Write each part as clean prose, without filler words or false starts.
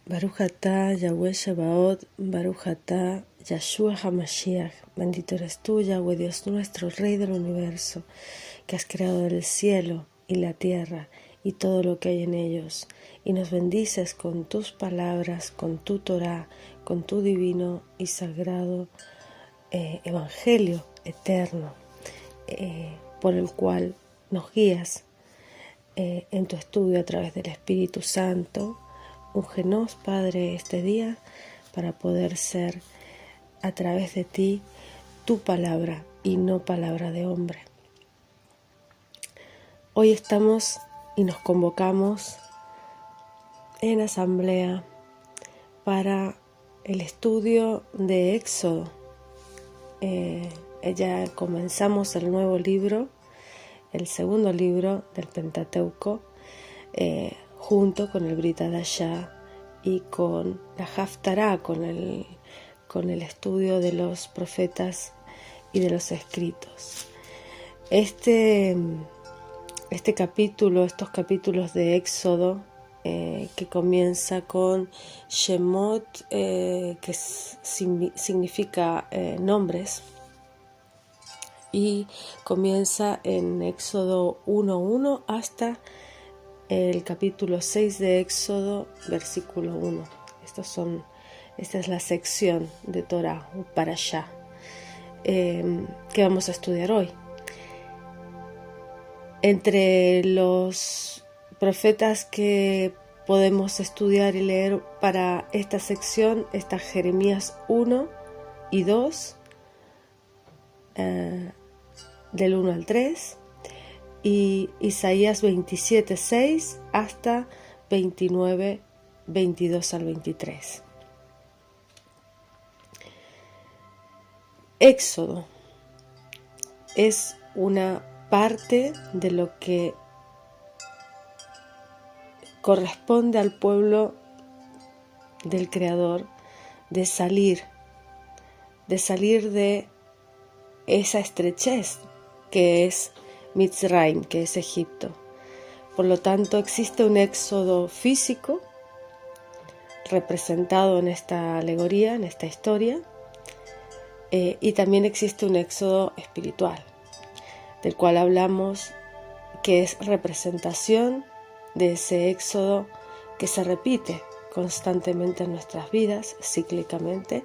Baruch atah Yahweh Shebaot, Baruch atah Yahshua HaMashiach. Bendito eres tú, Yahweh Dios nuestro, Rey del universo, que has creado el cielo y la tierra y todo lo que hay en ellos, y nos bendices con tus palabras, con tu Torah, con tu divino y sagrado Evangelio eterno, por el cual nos guías en tu estudio a través del Espíritu Santo. Úngenos, Padre, este día para poder ser a través de ti tu palabra y no palabra de hombre. Hoy estamos y nos convocamos en asamblea para el estudio de Éxodo. Ya comenzamos el nuevo libro, el segundo libro del Pentateuco, junto con el Brit Hadashah y con la Haftará, con el estudio de los profetas y de los escritos. Este capítulo, estos capítulos de Éxodo, que comienza con Shemot, que significa nombres, y comienza en Éxodo 1:1 hasta el capítulo 6 de Éxodo, versículo 1. Esta es la sección de Torah, o Parashá, que vamos a estudiar hoy. Entre los profetas que podemos estudiar y leer para esta sección está Jeremías 1 y 2, del 1 al 3, y Isaías 27:6 hasta 29, 22 al 23. Éxodo es una parte de lo que corresponde al pueblo del Creador de salir de esa estrechez que es Mitzrayim, que es Egipto. Por lo tanto, existe un éxodo físico representado en esta alegoría, en esta historia, y también existe un éxodo espiritual, del cual hablamos, que es representación de ese éxodo que se repite constantemente en nuestras vidas, cíclicamente,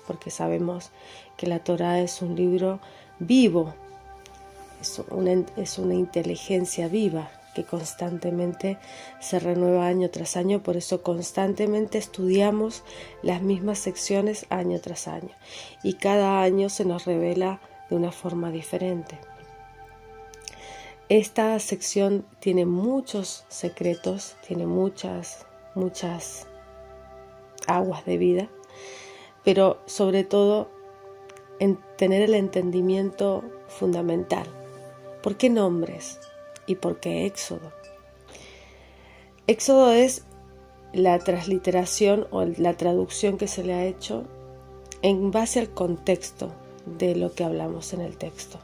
porque sabemos que la Torah es un libro vivo, es una inteligencia viva que constantemente se renueva año tras año. Por eso constantemente estudiamos las mismas secciones año tras año, y cada año se nos revela de una forma diferente. Esta sección tiene muchos secretos, tiene muchas aguas de vida, pero sobre todo en tener el entendimiento fundamental. ¿Por qué nombres y por qué Éxodo? Éxodo es la transliteración o la traducción que se le ha hecho en base al contexto de lo que hablamos en el texto.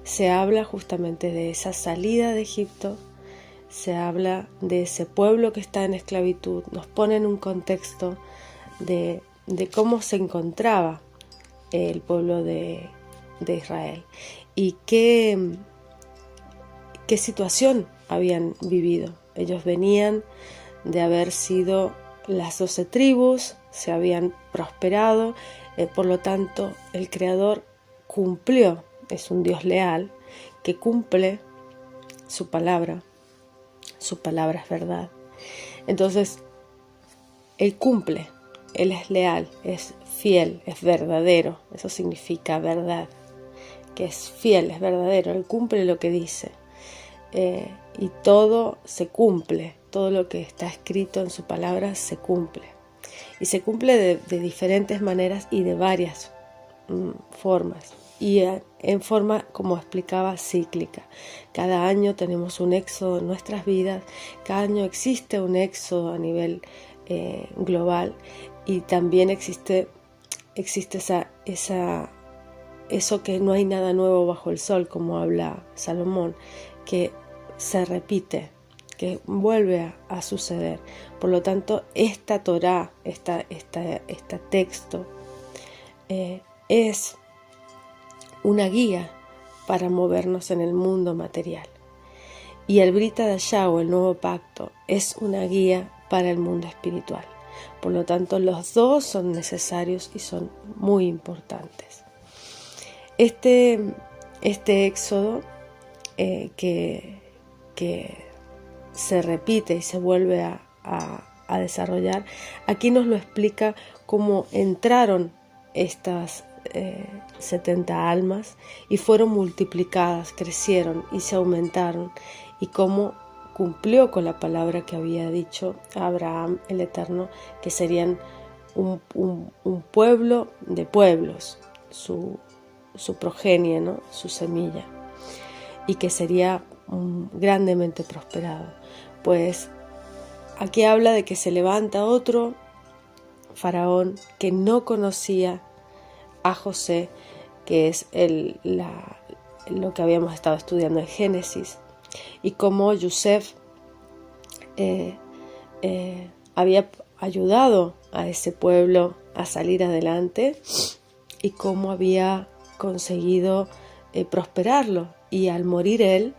Se habla justamente de esa salida de Egipto, se habla de ese pueblo que está en esclavitud, nos pone en un contexto de cómo se encontraba el pueblo de Israel y qué situación habían vivido. Ellos venían de haber sido las 12 tribus, se habían prosperado, por lo tanto el Creador cumplió. Es un Dios leal que cumple su palabra es verdad. Entonces, Él cumple, Él es leal, es fiel, es verdadero. Eso significa verdad, que es fiel, es verdadero. Él cumple lo que dice, y todo se cumple, todo lo que está escrito en su palabra se cumple. Y se cumple de diferentes maneras y de varias formas. Y en forma, como explicaba, cíclica. Cada año tenemos un éxodo en nuestras vidas, cada año existe un éxodo a nivel global, y también existe eso que no hay nada nuevo bajo el sol, como habla Salomón, que se repite que vuelve a suceder. Por lo tanto, esta Torá, este texto, es una guía para movernos en el mundo material. Y el Brit Hadashah, o el nuevo pacto, es una guía para el mundo espiritual. Por lo tanto, los dos son necesarios y son muy importantes. Este éxodo que se repite y se vuelve a desarrollar, aquí nos lo explica cómo entraron estas 70 almas y fueron multiplicadas, crecieron y se aumentaron, y cómo cumplió con la palabra que había dicho a Abraham el Eterno, que serían un pueblo de pueblos, su progenie, ¿no? Su semilla, y que sería grandemente prosperado. Pues aquí habla de que se levanta otro faraón que no conocía a José, que es lo que habíamos estado estudiando en Génesis, y cómo Yosef había ayudado a ese pueblo a salir adelante y cómo había conseguido prosperarlo, y al morir él,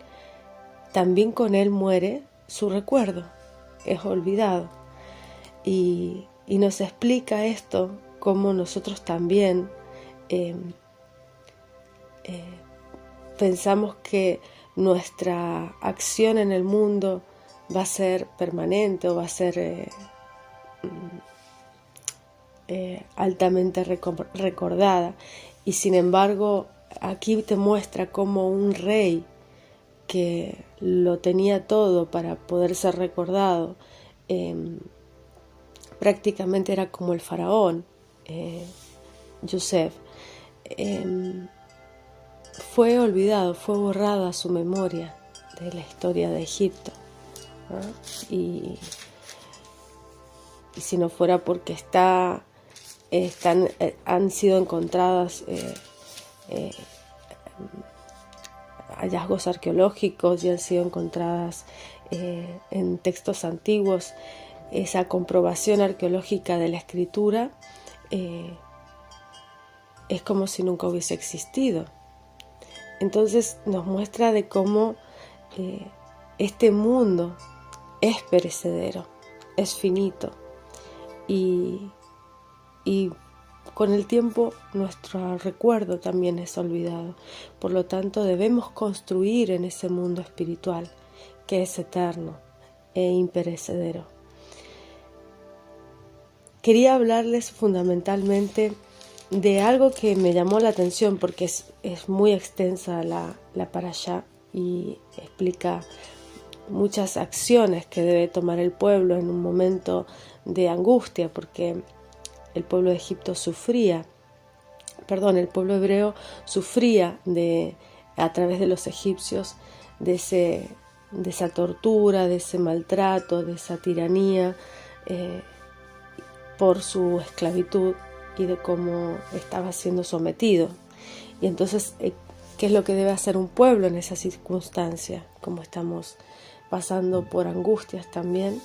también con él muere su recuerdo, es olvidado. Y nos explica esto, cómo nosotros también pensamos que nuestra acción en el mundo va a ser permanente o va a ser altamente recordada, y sin embargo aquí te muestra cómo un rey que lo tenía todo para poder ser recordado, prácticamente era como el faraón, Yosef, fue olvidado, fue borrada su memoria de la historia de Egipto, ¿no? Y si no fuera porque han sido encontradas hallazgos arqueológicos y han sido encontradas en textos antiguos, esa comprobación arqueológica de la escritura, es como si nunca hubiese existido. Entonces nos muestra de cómo este mundo es perecedero, es finito, y con el tiempo nuestro recuerdo también es olvidado. Por lo tanto, debemos construir en ese mundo espiritual que es eterno e imperecedero. Quería hablarles fundamentalmente de algo que me llamó la atención, porque es muy extensa la parashá y explica muchas acciones que debe tomar el pueblo en un momento de angustia, porque el pueblo de Egipto el pueblo hebreo sufría a través de los egipcios de esa tortura, de ese maltrato, de esa tiranía, por su esclavitud y de cómo estaba siendo sometido. Y entonces, ¿qué es lo que debe hacer un pueblo en esa circunstancia? Como estamos pasando por angustias también,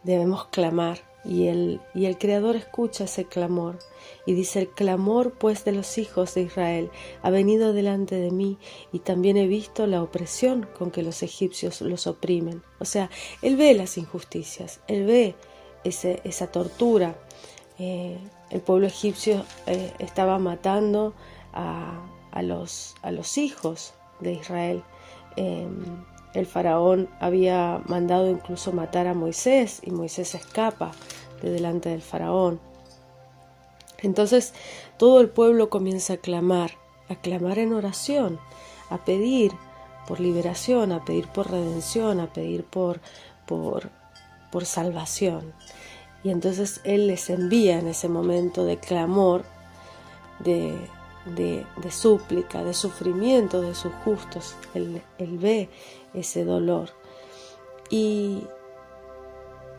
debemos clamar. Y el Creador escucha ese clamor y dice: el clamor pues de los hijos de Israel ha venido delante de mí, y también he visto la opresión con que los egipcios los oprimen. O sea, Él ve las injusticias, Él ve esa tortura. El pueblo egipcio estaba matando a los hijos de Israel. El faraón había mandado incluso matar a Moisés, y Moisés escapa de delante del faraón. Entonces todo el pueblo comienza a clamar en oración, a pedir por liberación, a pedir por redención, a pedir por salvación. Y entonces Él les envía en ese momento de clamor, de súplica, de sufrimiento de sus justos. Él ve ese dolor, y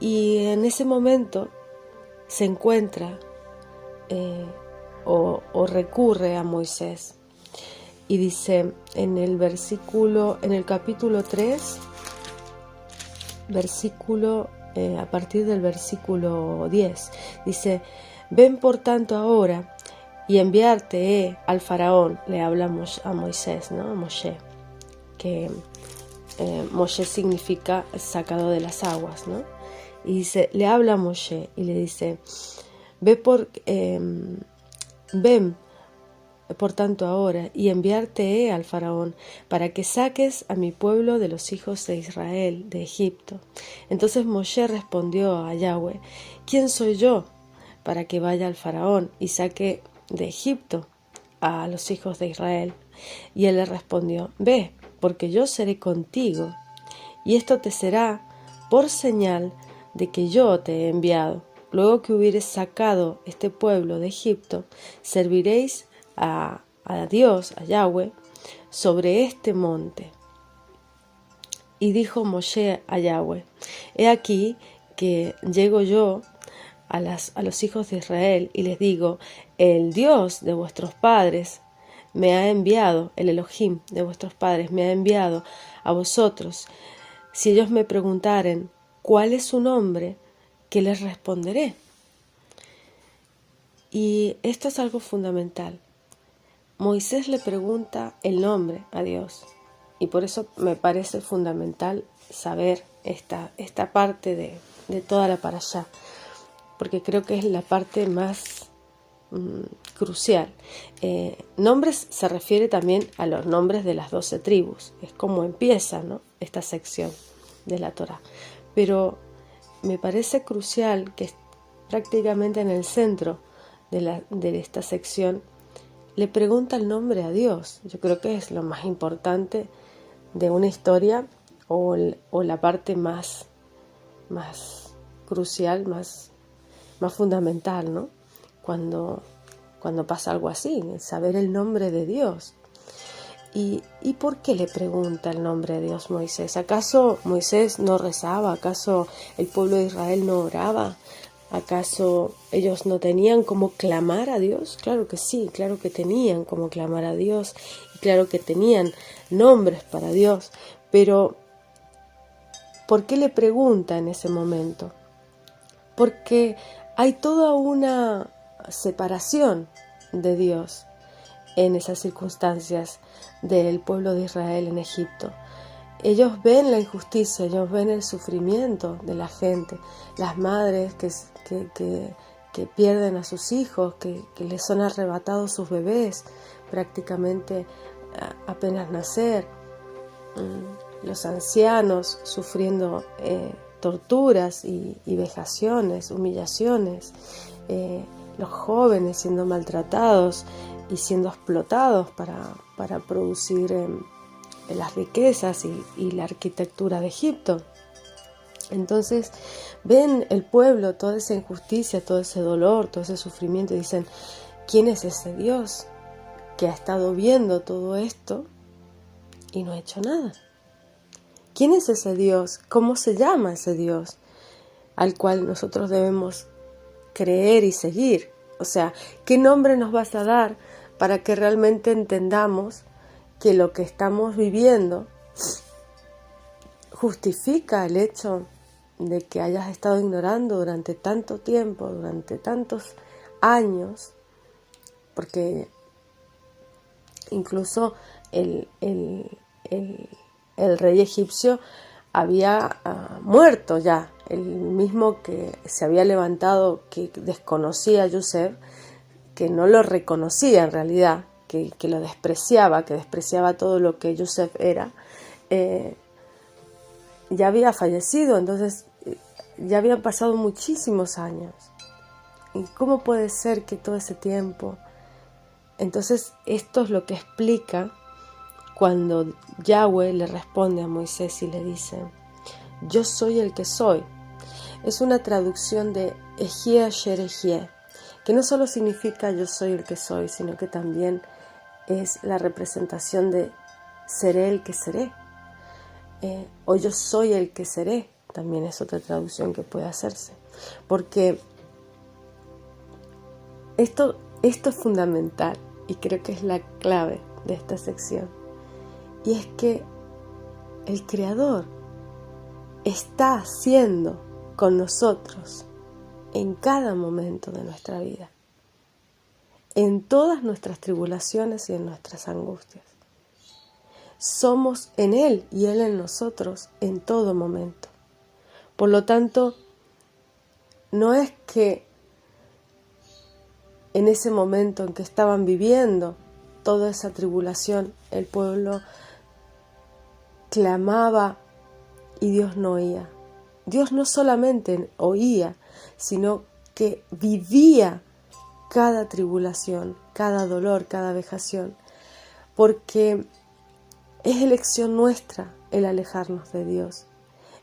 en ese momento se encuentra o recurre a Moisés, y dice en el capítulo 3, a partir del versículo 10. Dice: ven por tanto ahora y enviarte al faraón. Le hablamos a Moisés, ¿no? A Moshe, que Moshe significa sacado de las aguas, ¿no? Y dice, le habla a Moshe y le dice: ven por tanto ahora y enviarte al faraón para que saques a mi pueblo de los hijos de Israel de Egipto. Entonces Moshe respondió a Yahweh: ¿quién soy yo para que vaya al faraón y saque de Egipto a los hijos de Israel? Y él le respondió: ve, porque yo seré contigo, y esto te será por señal de que yo te he enviado. Luego que hubieres sacado este pueblo de Egipto, serviréis a Dios, a Yahweh, sobre este monte. Y dijo Moshe a Yahweh: he aquí que llego yo a los hijos de Israel y les digo: el Dios de vuestros padres me ha enviado, el Elohim de vuestros padres me ha enviado a vosotros. Si ellos me preguntaren cuál es su nombre, ¿qué les responderé? Y esto es algo fundamental. Moisés le pregunta el nombre a Dios, y por eso me parece fundamental saber esta parte de toda la parashá, porque creo que es la parte más crucial. Nombres se refiere también a los nombres de las 12 tribus, es como empieza, ¿no?, esta sección de la Torá, pero me parece crucial que prácticamente en el centro de esta sección le pregunta el nombre a Dios. Yo creo que es lo más importante de una historia, o la parte más crucial, más fundamental, ¿no? Cuando pasa algo así, saber el nombre de Dios. ¿Y por qué le pregunta el nombre de Dios Moisés? ¿Acaso Moisés no rezaba? ¿Acaso el pueblo de Israel no oraba? ¿Acaso ellos no tenían cómo clamar a Dios? Claro que sí, claro que tenían cómo clamar a Dios, y claro que tenían nombres para Dios, pero ¿por qué le pregunta en ese momento? Porque hay toda una separación de Dios en esas circunstancias del pueblo de Israel en Egipto. Ellos ven la injusticia, ellos ven el sufrimiento de la gente, las madres que pierden a sus hijos, que les son arrebatados sus bebés prácticamente apenas nacer, los ancianos sufriendo torturas y vejaciones, humillaciones, los jóvenes siendo maltratados y siendo explotados para producir las riquezas y la arquitectura de Egipto. Entonces ven el pueblo toda esa injusticia, todo ese dolor, todo ese sufrimiento, y dicen: ¿quién es ese Dios que ha estado viendo todo esto y no ha hecho nada? ¿Quién es ese Dios? ¿Cómo se llama ese Dios al cual nosotros debemos creer y seguir? O sea, ¿qué nombre nos vas a dar para que realmente entendamos que lo que estamos viviendo justifica el hecho de que hayas estado ignorando durante tanto tiempo, durante tantos años? Porque incluso el rey egipcio había muerto ya, el mismo que se había levantado, que desconocía a Yosef, que no lo reconocía en realidad, que lo despreciaba, que despreciaba todo lo que Yosef era, ya había fallecido. Entonces ya habían pasado muchísimos años. ¿Y cómo puede ser que todo ese tiempo? Entonces esto es lo que explica cuando Yahweh le responde a Moisés y le dice: yo soy el que soy. Es una traducción de Ejie Asher Ejie, que no solo significa yo soy el que soy, sino que también es la representación de seré el que seré, o yo soy el que seré. También es otra traducción que puede hacerse, porque esto es fundamental y creo que es la clave de esta sección, y es que el Creador está haciendo con nosotros en cada momento de nuestra vida, en todas nuestras tribulaciones y en nuestras angustias. Somos en Él y Él en nosotros en todo momento. Por lo tanto, no es que en ese momento en que estaban viviendo toda esa tribulación, el pueblo clamaba y Dios no oía. Dios no solamente oía, sino que vivía cada tribulación, cada dolor, cada vejación, porque es elección nuestra el alejarnos de Dios,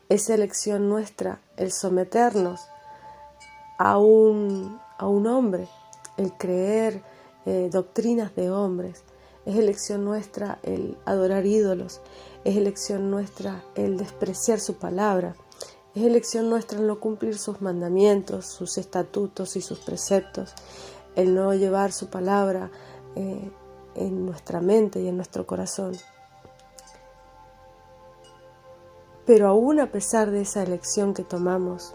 es elección nuestra el someternos a un hombre, el creer doctrinas de hombres, es elección nuestra el adorar ídolos, es elección nuestra el despreciar su palabra, es elección nuestra el no cumplir sus mandamientos, sus estatutos y sus preceptos, el no llevar su palabra en nuestra mente y en nuestro corazón. Pero aún a pesar de esa elección que tomamos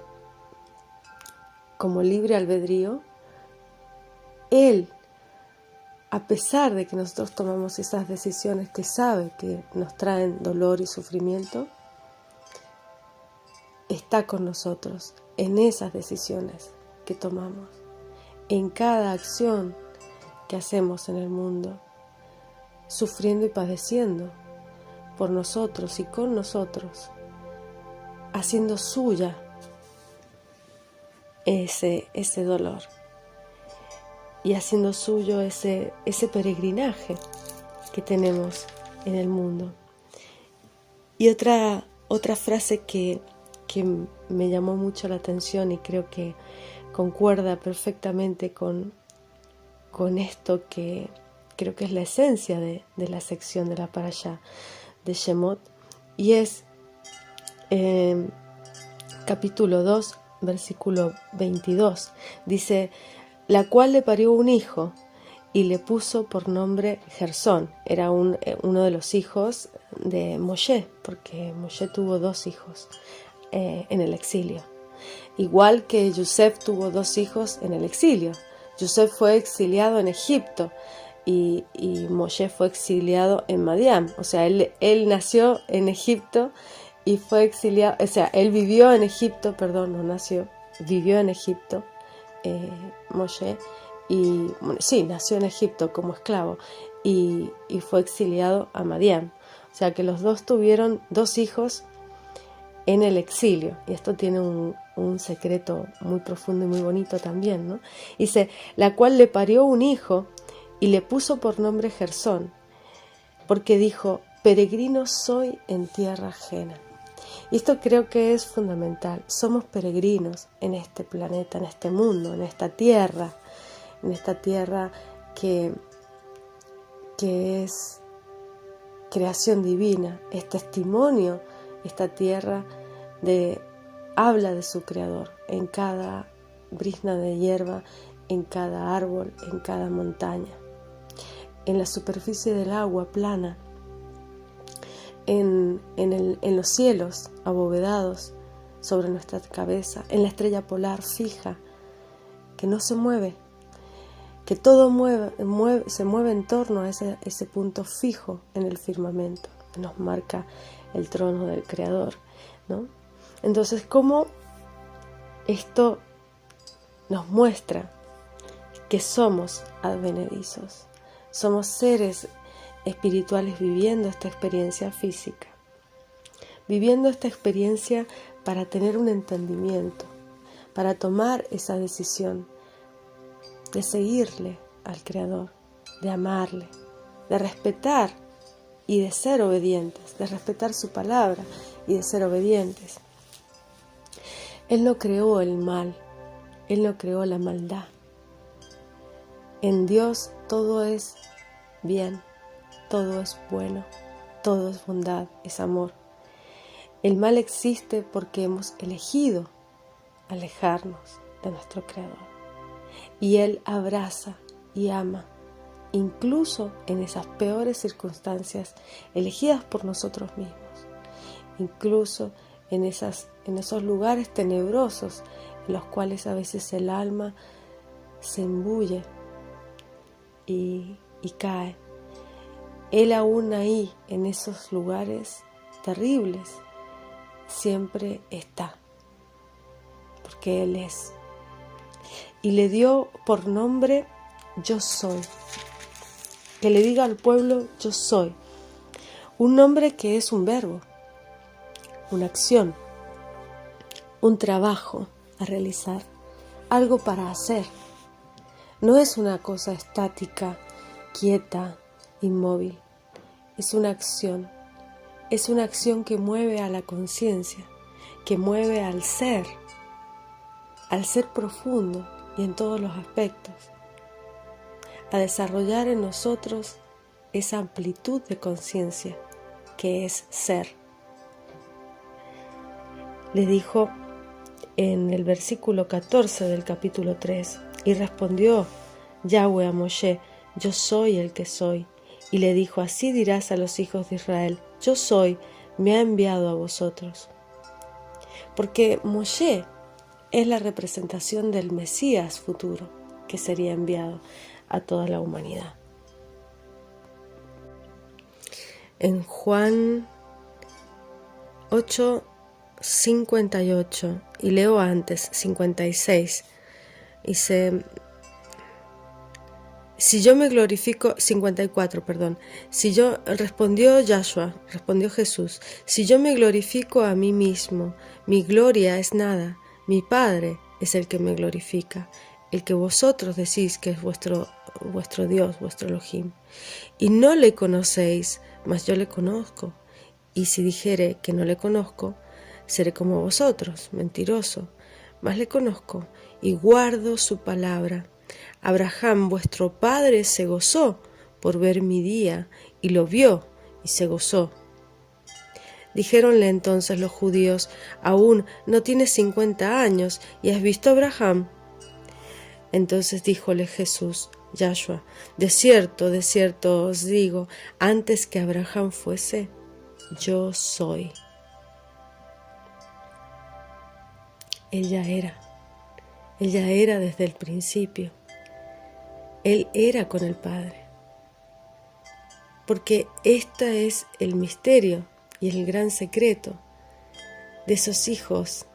como libre albedrío, Él, a pesar de que nosotros tomamos esas decisiones que sabe que nos traen dolor y sufrimiento, está con nosotros en esas decisiones que tomamos, en cada acción que hacemos en el mundo, sufriendo y padeciendo por nosotros y con nosotros, haciendo suya ese dolor y haciendo suyo ese peregrinaje que tenemos en el mundo. Y otra frase que me llamó mucho la atención y creo que concuerda perfectamente con esto que creo que es la esencia de la sección de la Parashá de Shemot, y es capítulo 2, versículo 22. Dice: la cual le parió un hijo y le puso por nombre Gersón. Era uno de los hijos de Moshe, porque Moshe tuvo 2 hijos en el exilio. Igual que Yosef tuvo 2 hijos en el exilio. Yosef fue exiliado en Egipto y Moshe fue exiliado en Madián. O sea, él nació en Egipto y fue exiliado, o sea, él vivió en Egipto, no nació, vivió en Egipto, Moshe, y bueno, sí, nació en Egipto como esclavo y fue exiliado a Madián. O sea que los dos tuvieron 2 hijos en el exilio, y esto tiene un secreto muy profundo y muy bonito también, ¿no? Dice: la cual le parió un hijo y le puso por nombre Gersón, porque dijo: peregrino soy en tierra ajena. Y esto creo que es fundamental. Somos peregrinos en este planeta, en este mundo, en esta tierra que es creación divina, es testimonio. Esta tierra habla de su creador en cada brizna de hierba, en cada árbol, en cada montaña, en la superficie del agua plana, en los cielos abovedados sobre nuestra cabeza, en la estrella polar fija que no se mueve, que todo se mueve en torno a ese punto fijo en el firmamento que nos marca el trono del Creador, ¿no? Entonces, ¿cómo esto nos muestra que somos advenedizos? Somos seres espirituales viviendo esta experiencia física, viviendo esta experiencia para tener un entendimiento, para tomar esa decisión de seguirle al Creador, de amarle, de respetar y de ser obedientes, de respetar su palabra y de ser obedientes. Él no creó el mal, Él no creó la maldad. En Dios todo es bien, todo es bueno, todo es bondad, es amor. El mal existe porque hemos elegido alejarnos de nuestro Creador. Y Él abraza y ama, incluso en esas peores circunstancias elegidas por nosotros mismos, incluso en esos lugares tenebrosos en los cuales a veces el alma se imbuye y cae. Él aún ahí, en esos lugares terribles, siempre está, porque Él es. Y le dio por nombre Yo Soy. Que le diga al pueblo Yo Soy. Un nombre que es un verbo, una acción, un trabajo a realizar, algo para hacer. No es una cosa estática, quieta, inmóvil. Es una acción que mueve a la conciencia, que mueve al ser profundo y en todos los aspectos, a desarrollar en nosotros esa amplitud de conciencia que es ser. Le dijo en el versículo 14 del capítulo 3, y respondió Yahweh a Moshe, yo soy el que soy. Y le dijo, así dirás a los hijos de Israel, yo soy, me ha enviado a vosotros. Porque Moshe es la representación del Mesías futuro, que sería enviado a toda la humanidad. En Juan 8:58, y leo antes, 56, dice, si yo me glorifico, 54, perdón, respondió Jesús, si yo me glorifico a mí mismo, mi gloria es nada, mi Padre es el que me glorifica, el que vosotros decís que es vuestro Dios, vuestro Elohim, y no le conocéis, mas yo le conozco, y si dijere que no le conozco, seré como vosotros, mentiroso, mas le conozco, y guardo su palabra. Abraham, vuestro padre, se gozó por ver mi día, y lo vio, y se gozó. Dijéronle entonces los judíos, aún no tienes 50 años, ¿y has visto a Abraham? Entonces díjole Jesús, Yahshua, de cierto os digo, antes que Abraham fuese, yo soy. Ella era desde el principio. Él era con el Padre. Porque este es el misterio y el gran secreto de esos hijos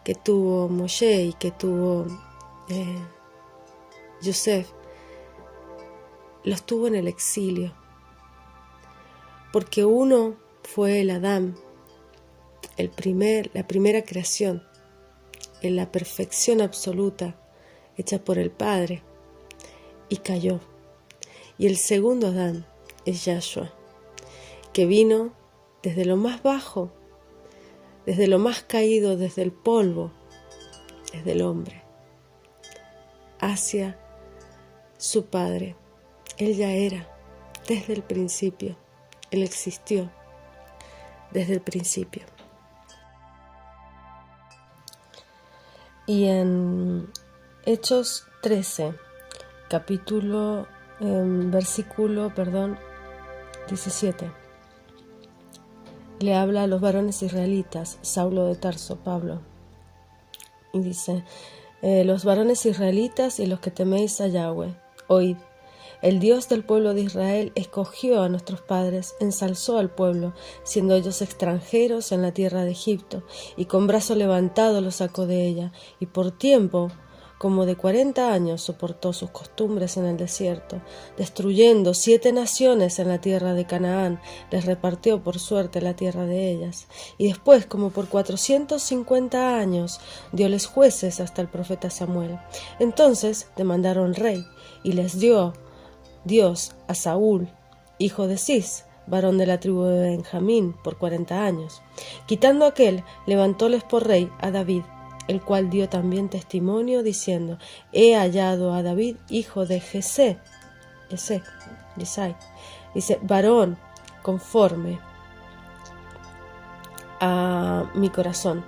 que tuvo Moshe y que tuvo Yosef. Los tuvo en el exilio. Porque uno fue el Adán, la primera creación, en la perfección absoluta, hecha por el Padre, y cayó. Y el segundo Adán es Yahshua, que vino desde lo más bajo, desde lo más caído, desde el polvo, desde el hombre, hacia su Padre. Él ya era desde el principio, Él existió desde el principio. Y en Hechos 13, versículo 17, le habla a los varones israelitas, Saulo de Tarso, Pablo, y dice, los varones israelitas y los que teméis a Yahweh, oíd, el Dios del pueblo de Israel escogió a nuestros padres, ensalzó al pueblo, siendo ellos extranjeros en la tierra de Egipto, y con brazo levantado los sacó de ella, y por tiempo como de 40 años soportó sus costumbres en el desierto, destruyendo 7 naciones en la tierra de Canaán, les repartió por suerte la tierra de ellas, y después, como por 450 años, dióles jueces hasta el profeta Samuel. Entonces demandaron rey, y les dio Dios a Saúl, hijo de Cis, varón de la tribu de Benjamín, por 40 años. Quitando aquel, levantóles por rey a David, el cual dio también testimonio, diciendo, he hallado a David, hijo de Jesai, dice, varón conforme a mi corazón,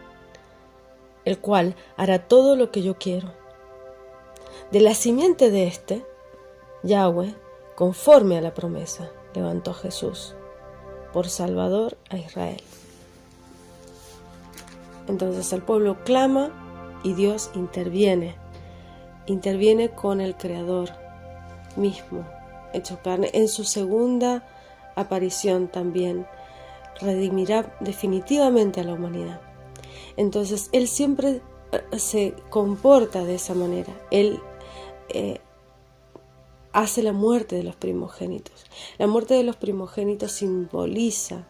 el cual hará todo lo que yo quiero. De la simiente de este, Yahweh, conforme a la promesa, levantó a Jesús por Salvador a Israel. Entonces el pueblo clama y Dios interviene con el Creador mismo, hecho carne. En su segunda aparición también redimirá definitivamente a la humanidad. Entonces Él siempre se comporta de esa manera. Él hace la muerte de los primogénitos. La muerte de los primogénitos simboliza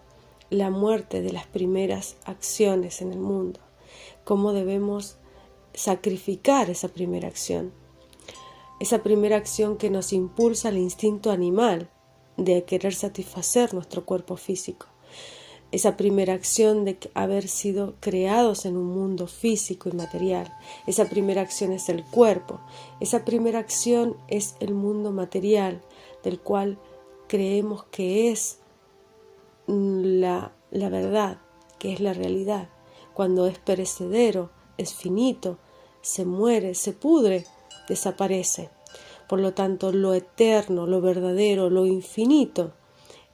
la muerte de las primeras acciones en el mundo. Cómo debemos sacrificar esa primera acción. Esa primera acción que nos impulsa al instinto animal de querer satisfacer nuestro cuerpo físico. Esa primera acción de haber sido creados en un mundo físico y material. Esa primera acción es el cuerpo. Esa primera acción es el mundo material, del cual creemos que es la verdad, que es la realidad. Cuando es perecedero, es finito, se muere, se pudre, desaparece. Por lo tanto, lo eterno, lo verdadero, lo infinito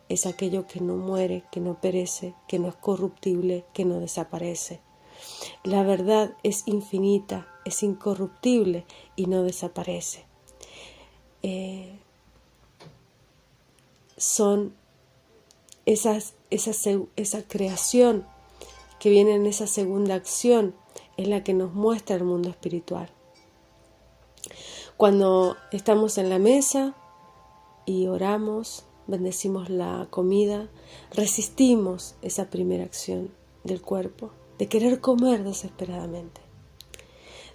es aquello que no muere, que no perece, que no es corruptible, que no desaparece. La verdad es infinita, es incorruptible y no desaparece. Son esa creación que viene en esa segunda acción, es la que nos muestra el mundo espiritual. Cuando estamos en la mesa y oramos, bendecimos la comida, resistimos esa primera acción del cuerpo de querer comer desesperadamente.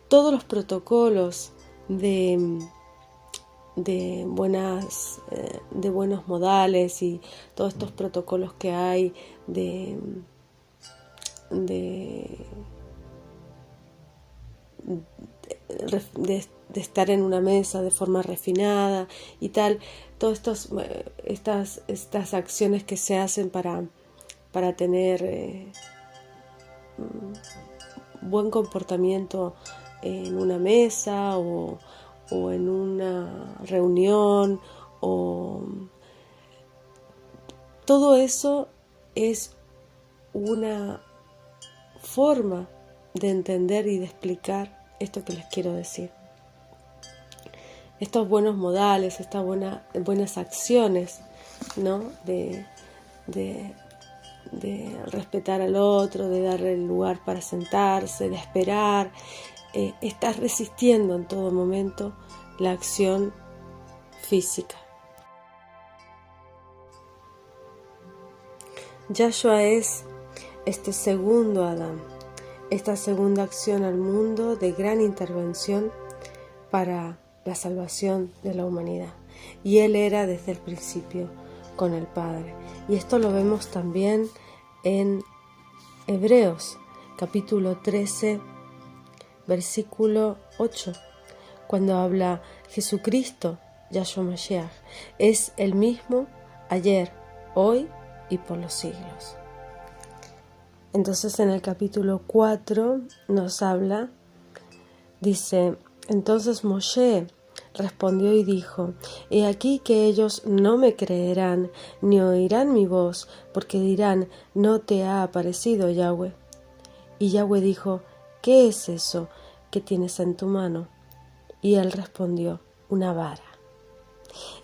Todos los protocolos de buenos modales y todos estos protocolos que hay de estar en una mesa de forma refinada y tal, todas estas acciones que se hacen para tener buen comportamiento en una mesa o en una reunión, todo eso es una forma de entender y de explicar esto que les quiero decir. Estos buenos modales, estas buenas acciones, ¿no? De respetar al otro, de darle el lugar para sentarse, de esperar. Estás resistiendo en todo momento la acción física. Yahshua es este segundo Adán, esta segunda acción al mundo de gran intervención para la salvación de la humanidad. Y Él era desde el principio con el Padre. Y esto lo vemos también en Hebreos, capítulo 13, versículo 8, cuando habla Jesucristo, Yahshua Mashiach, es el mismo ayer, hoy y por los siglos. Entonces en el capítulo 4 nos habla, dice: entonces Moshe respondió y dijo: he aquí que ellos no me creerán ni oirán mi voz, porque dirán: no te ha aparecido Yahweh. Y Yahweh dijo: ¿qué es eso que tienes en tu mano? Y él respondió: una vara.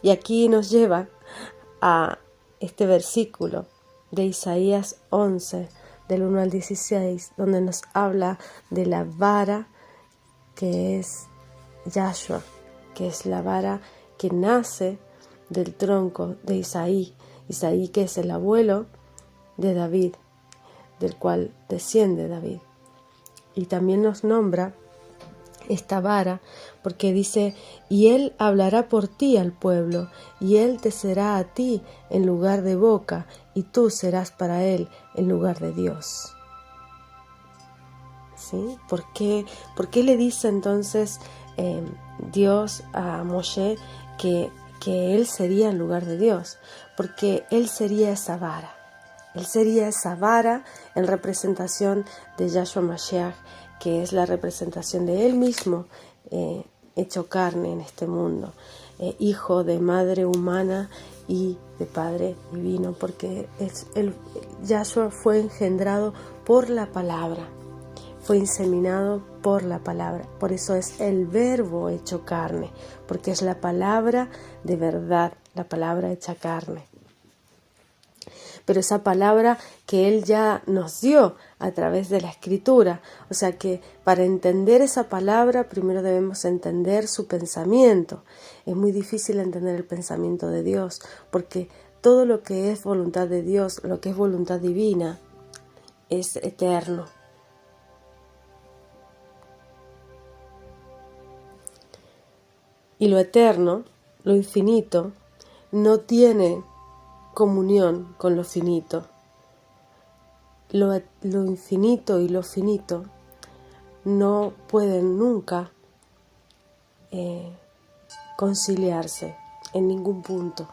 Y aquí nos lleva a este versículo de Isaías 11, del 1 al 16, donde nos habla de la vara que es Yahshua, que es la vara que nace del tronco de Isaí, que es el abuelo de David, del cual desciende David. Y también nos nombra esta vara porque dice: y él hablará por ti al pueblo, y él te será a ti en lugar de boca, y tú serás para él en lugar de Dios. ¿Sí? ¿Por qué le dice entonces Dios a Moshe que él sería en lugar de Dios? Porque él sería esa vara. Él sería esa vara en representación de Yahshua Mashiach, que es la representación de él mismo, hecho carne en este mundo, hijo de madre humana y de padre divino, porque Yahshua fue engendrado por la palabra. fue inseminado por la palabra. Por eso es el verbo hecho carne, porque es la palabra de verdad, la palabra hecha carne. Pero esa palabra que Él ya nos dio a través de la Escritura. O sea que para entender esa palabra primero debemos entender su pensamiento. Es muy difícil entender el pensamiento de Dios, porque todo lo que es voluntad de Dios, lo que es voluntad divina, es eterno. Y lo eterno, lo infinito, no tiene comunión con lo finito. Lo infinito y lo finito no pueden nunca conciliarse en ningún punto,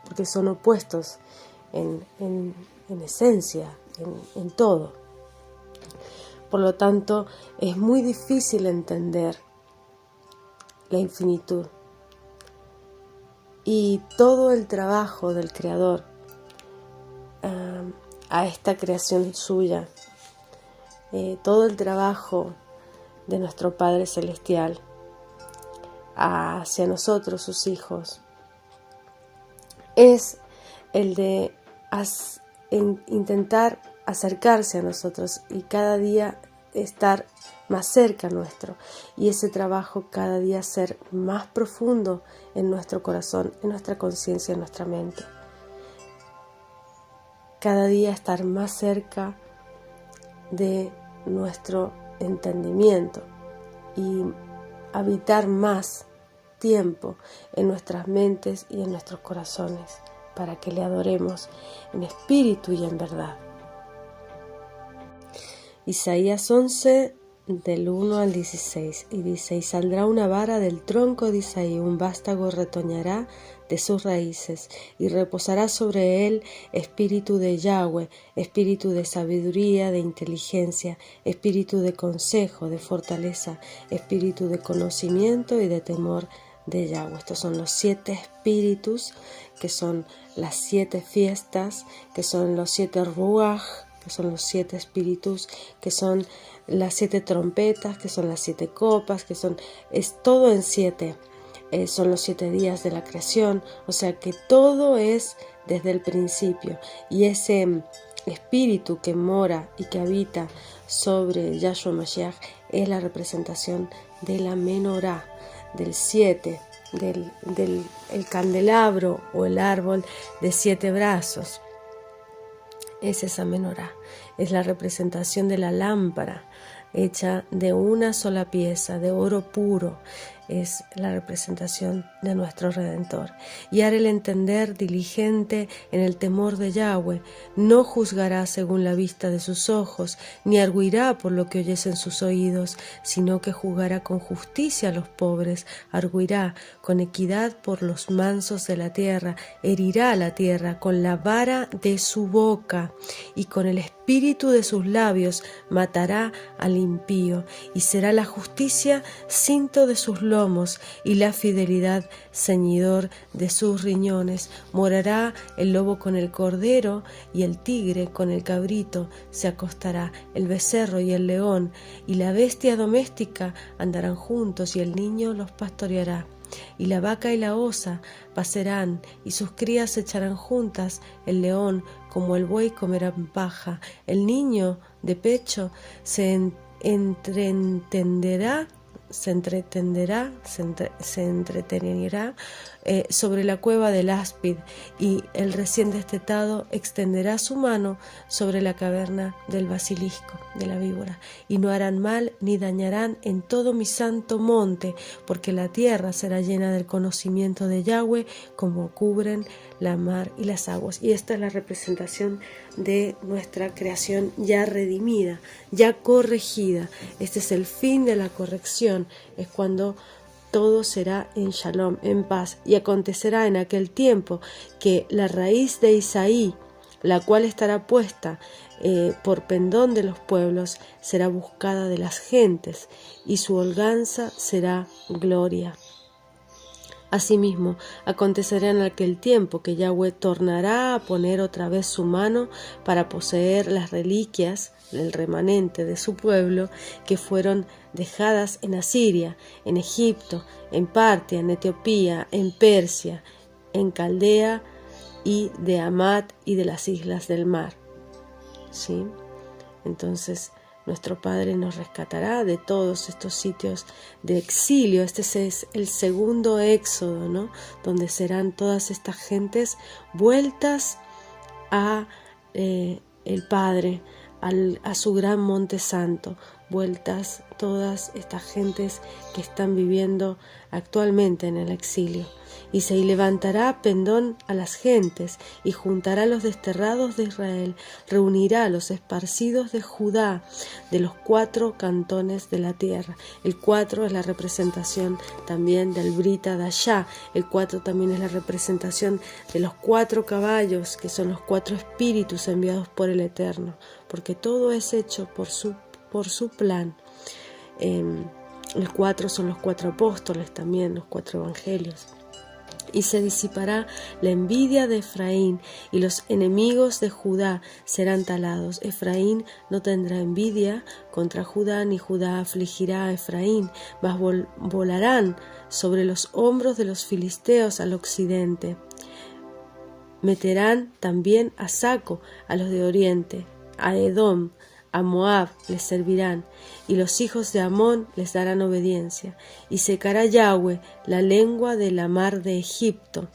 porque son opuestos en esencia, en todo. Por lo tanto, es muy difícil entender la infinitud. Y todo el trabajo del Creador a esta creación suya, todo el trabajo de nuestro Padre Celestial hacia nosotros, sus hijos, es el de intentar acercarse a nosotros y cada día estar más cerca nuestro, y ese trabajo cada día ser más profundo en nuestro corazón, en nuestra conciencia, en nuestra mente. Cada día estar más cerca de nuestro entendimiento y habitar más tiempo en nuestras mentes y en nuestros corazones para que le adoremos en espíritu y en verdad. Isaías 11, del 1 al 16, y dice: y saldrá una vara del tronco de Isaí, un vástago retoñará de sus raíces, y reposará sobre él espíritu de Yahweh, espíritu de sabiduría, de inteligencia, espíritu de consejo, de fortaleza, espíritu de conocimiento y de temor de Yahweh. Estos son los 7 espíritus, que son las 7 fiestas, que son los 7 ruach, que son los 7 espíritus, que son las 7 trompetas, que son las 7 copas, es todo en 7. Son los 7 días de la creación, o sea que todo es desde el principio. Y ese espíritu que mora y que habita sobre Yahshua Mashiach es la representación de la menorá, del 7, del candelabro o el árbol de 7 brazos. Es esa menorá, es la representación de la lámpara hecha de una sola pieza, de oro puro. Es la representación de nuestro Redentor. Y hará el entender diligente en el temor de Yahweh. No juzgará según la vista de sus ojos, ni arguirá por lo que oyes en sus oídos, sino que juzgará con justicia a los pobres, arguirá con equidad por los mansos de la tierra, herirá a la tierra con la vara de su boca, y con el espíritu de sus labios matará al impío, y será la justicia cinto de sus lomos, y la fidelidad ceñidor de sus riñones. Morará el lobo con el cordero, y el tigre con el cabrito se acostará, el becerro y el león y la bestia doméstica andarán juntos, y el niño los pastoreará. Y la vaca y la osa pacerán, y sus crías se echarán juntas, el león como el buey comerán paja, el niño de pecho se entretenerá sobre la cueva del áspid, y el recién destetado extenderá su mano sobre la caverna del basilisco, de la víbora, y no harán mal ni dañarán en todo mi santo monte, porque la tierra será llena del conocimiento de Yahweh, como cubren la mar y las aguas. Y esta es la representación de nuestra creación ya redimida, ya corregida. Este es el fin de la corrección, es cuando todo será en shalom, en paz. Y acontecerá en aquel tiempo que la raíz de Isaí, la cual estará puesta por pendón de los pueblos, será buscada de las gentes, y su holganza será gloria. Asimismo, acontecerá en aquel tiempo que Yahweh tornará a poner otra vez su mano para poseer las reliquias del remanente de su pueblo que fueron dejadas en Asiria, en Egipto, en Partia, en Etiopía, en Persia, en Caldea y de Hamat y de las islas del mar. ¿Sí? Entonces, nuestro Padre nos rescatará de todos estos sitios de exilio. Este es el segundo éxodo, ¿no? Donde serán todas estas gentes vueltas a el Padre, a su gran monte santo, vueltas todas estas gentes que están viviendo actualmente en el exilio. Y se levantará pendón a las gentes, y juntará a los desterrados de Israel, reunirá a los esparcidos de Judá, de los 4 cantones de la tierra. El 4 es la representación también del Brit Hadashah. El 4 también es la representación de los 4 caballos, que son los 4 espíritus enviados por el Eterno, porque todo es hecho por su plan. El 4 son los 4 apóstoles también, los 4 evangelios. Y se disipará la envidia de Efraín, y los enemigos de Judá serán talados. Efraín no tendrá envidia contra Judá, ni Judá afligirá a Efraín, mas volarán sobre los hombros de los filisteos al occidente. Meterán también a saco a los de oriente, a Edom, a Moab les servirán, y los hijos de Amón les darán obediencia, y secará Yahweh la lengua de la mar de Egipto,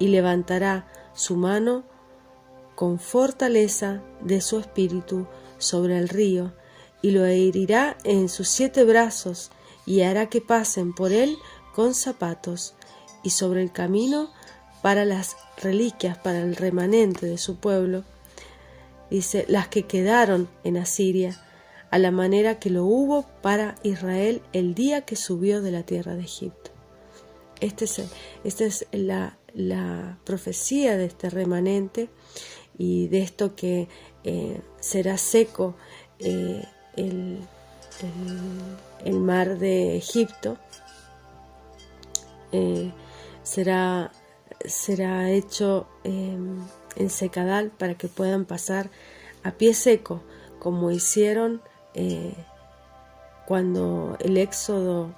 y levantará su mano con fortaleza de su espíritu sobre el río, y lo herirá en sus 7 brazos, y hará que pasen por él con zapatos, y sobre el camino para las reliquias, para el remanente de su pueblo, dice, las que quedaron en Asiria, a la manera que lo hubo para Israel el día que subió de la tierra de Egipto. Esta es la profecía de este remanente y de esto que será seco el mar de Egipto, será hecho en secadal para que puedan pasar a pie seco, como hicieron cuando el éxodo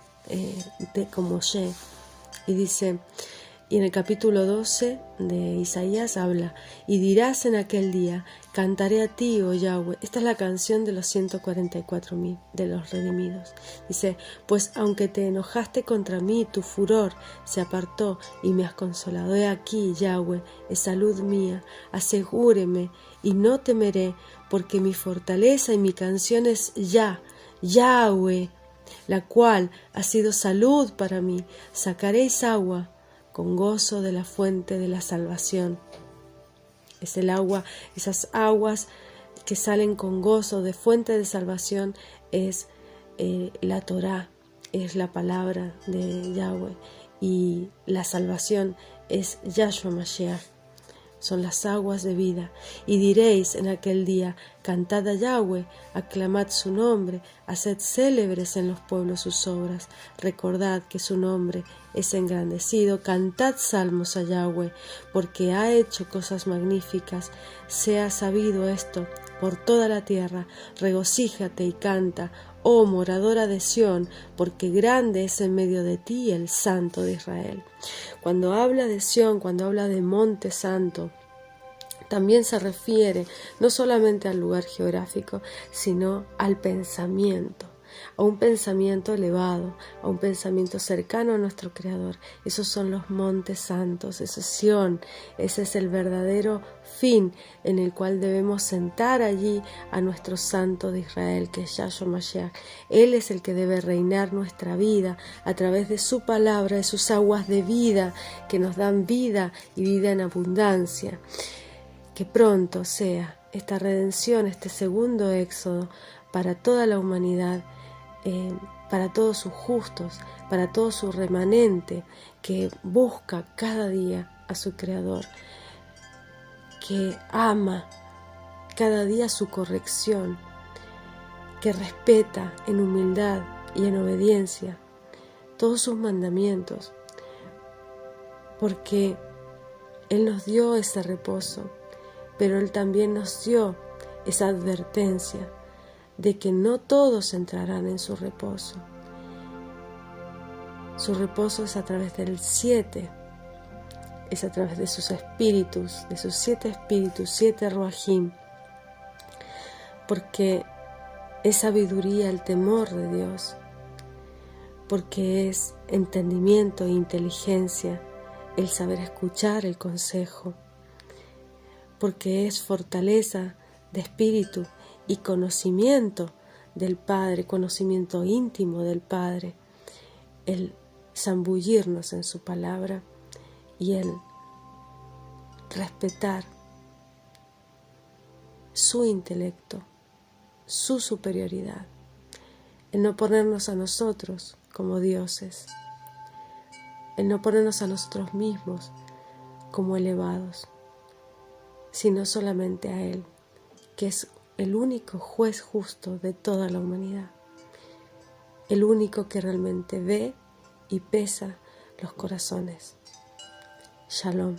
con Moshe. Y dice, y en el capítulo 12 de Isaías habla, y dirás en aquel día, cantaré a ti, oh Yahweh. Esta es la canción de los 144.000 de los redimidos. Dice, pues aunque te enojaste contra mí, tu furor se apartó y me has consolado. He aquí, Yahweh, es salud mía, asegúreme y no temeré, porque mi fortaleza y mi canción es Yahweh, la cual ha sido salud para mí. Sacaréis agua con gozo de la fuente de la salvación. Es el agua, esas aguas que salen con gozo de fuente de salvación, es la Torá, es la palabra de Yahweh, y la salvación es Yahshua Mashiach. Son las aguas de vida. Y diréis en aquel día, cantad a Yahweh, aclamad su nombre, haced célebres en los pueblos sus obras, recordad que su nombre es engrandecido, cantad salmos a Yahweh, porque ha hecho cosas magníficas, sea sabido esto por toda la tierra, regocíjate y canta, oh moradora de Sión, porque grande es en medio de ti el Santo de Israel. Cuando habla de Sión, cuando habla de Monte Santo, también se refiere no solamente al lugar geográfico, sino al pensamiento, a un pensamiento elevado, a un pensamiento cercano a nuestro Creador. Esos son los montes santos, esa es Sión, ese es el verdadero fin en el cual debemos sentar allí a nuestro Santo de Israel, que es Yahshua Mashiach. Él es el que debe reinar nuestra vida a través de su palabra, de sus aguas de vida que nos dan vida y vida en abundancia. Que pronto sea esta redención, este segundo éxodo para toda la humanidad, para todos sus justos, para todo su remanente que busca cada día a su Creador, que ama cada día su corrección, que respeta en humildad y en obediencia todos sus mandamientos, porque Él nos dio ese reposo, pero Él también nos dio esa advertencia de que no todos entrarán en su reposo. Su reposo es a través del 7, es a través de sus espíritus, de sus 7 espíritus, 7 ruajim, porque es sabiduría el temor de Dios, porque es entendimiento e inteligencia el saber escuchar el consejo, porque es fortaleza de espíritu y conocimiento del Padre, conocimiento íntimo del Padre, el zambullirnos en su palabra y el respetar su intelecto, su superioridad, el no ponernos a nosotros como dioses, el no ponernos a nosotros mismos como elevados, sino solamente a Él, que es el único juez justo de toda la humanidad, el único que realmente ve y pesa los corazones. Shalom.